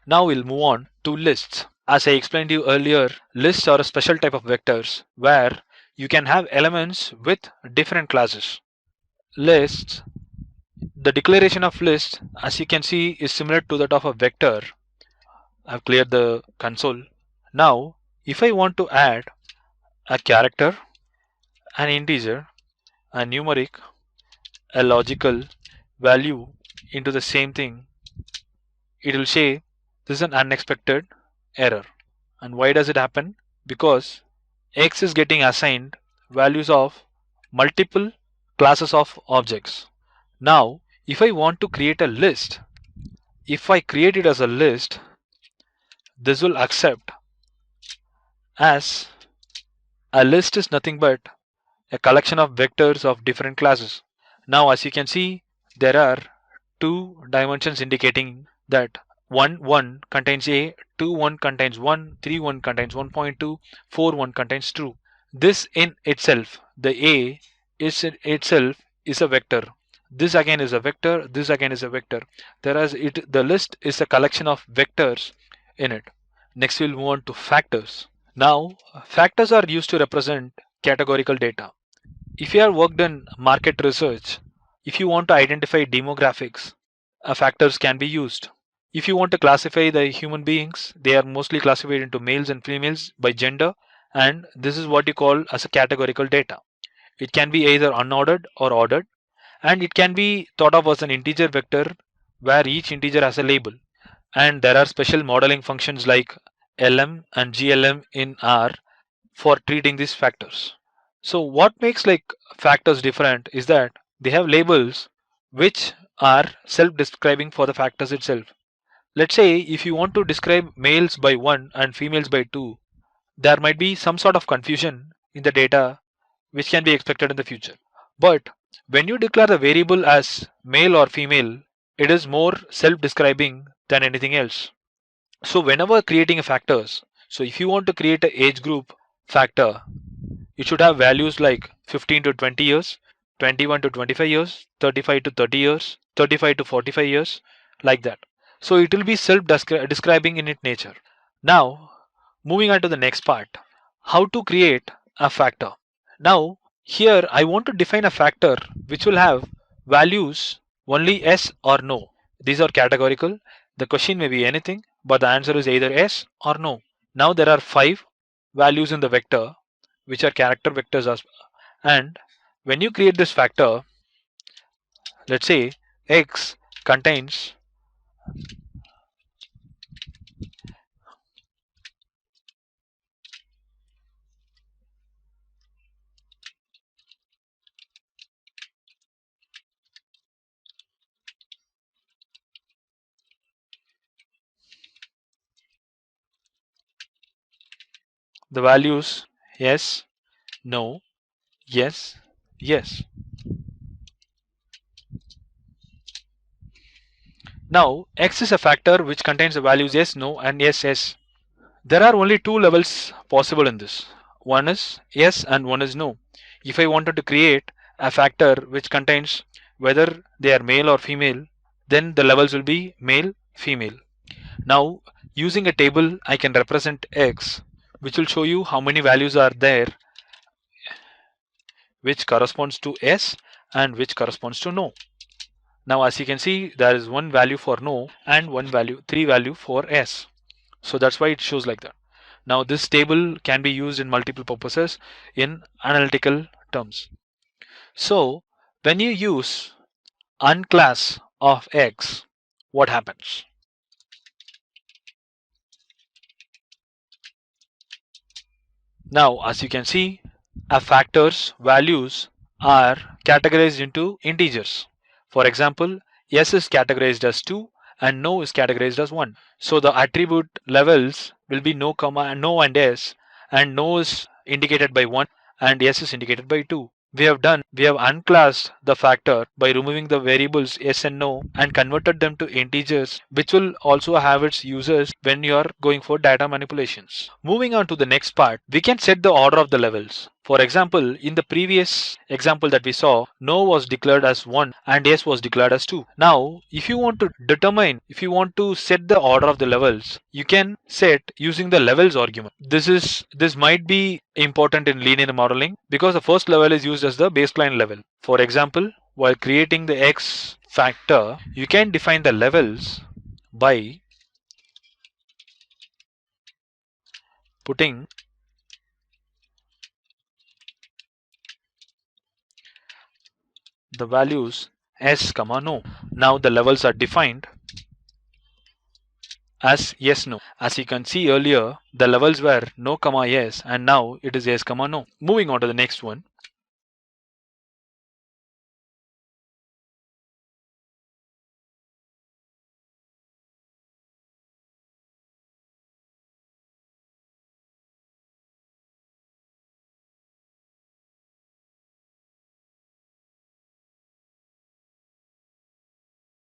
Now we'll move on to lists. As I explained to you earlier, lists are a special type of vectors where you can have elements with different classes. Lists, the declaration of list, as you can see, is similar to that of a vector. I've cleared the console. Now, if I want to add a character, an integer, a numeric, a logical value into the same thing, it will say this is an unexpected error. And why does it happen? Because X is getting assigned values of multiple classes of objects. Now, if I want to create a list, if I create it as a list, this will accept as a list is nothing but a collection of vectors of different classes. Now, as you can see, there are two dimensions indicating that 1 contains a, 2 contains 1, 3 contains 1.2, 4 contains true. This in itself, the a is in itself is a vector. This again is a vector, this again is a vector. Whereas the list is a collection of vectors in it. Next we'll move on to factors. Now factors are used to represent categorical data. If you have worked in market research, if you want to identify demographics, factors can be used. If you want to classify the human beings, they are mostly classified into males and females by gender, and this is what you call as a categorical data. It can be either unordered or ordered, and it can be thought of as an integer vector where each integer has a label. And there are special modeling functions like LM and GLM in R for treating these factors. So what makes like factors different is that they have labels which are self-describing for the factors itself. Let's say if you want to describe males by 1 and females by 2, there might be some sort of confusion in the data which can be expected in the future. But when you declare the variable as male or female, it is more self-describing than anything else. So whenever creating a factors, so if you want to create an age group factor, you should have values like 15 to 20 years, 21 to 25 years, 35 to 30 years, 35 to 45 years, like that. So it will be self-describing in its nature. Now, moving on to the next part, how to create a factor. Now, here I want to define a factor which will have values only yes or no. These are categorical. The question may be anything, but the answer is either yes or no. Now there are 5 values in the vector which are character vectors and when you create this factor, let's say X contains the values yes, no, yes, yes. Now X is a factor which contains the values yes, no and yes, yes. There are only 2 levels possible in this. One is yes and one is no. If I wanted to create a factor which contains whether they are male or female, then the levels will be male, female. Now using a table I can represent X which will show you how many values are there which corresponds to yes and which corresponds to no. Now as you can see, there is one value for no and one value, 3 value for yes. So that's why it shows like that. Now this table can be used in multiple purposes in analytical terms. So when you use unclass of X, what happens? Now as you can see, a factor's values are categorized into integers. For example, yes is categorized as 2 and no is categorized as 1. So the attribute levels will be no, no and yes, and no is indicated by 1 and yes is indicated by 2. We have unclassed the factor by removing the variables yes and no and converted them to integers, which will also have its uses when you are going for data manipulations. Moving on to the next part, we can set the order of the levels. For example, in the previous example that we saw, no was declared as 1 and yes was declared as 2. Now, if you want to determine, if you want to set the order of the levels, you can set using the levels argument. This might be important in linear modeling because the first level is used as the baseline level. For example, while creating the x factor, you can define the levels by putting the values s comma no. Now the levels are defined as yes no. As you can see earlier, the levels were no comma yes and now it is yes comma no. Moving on to the next one.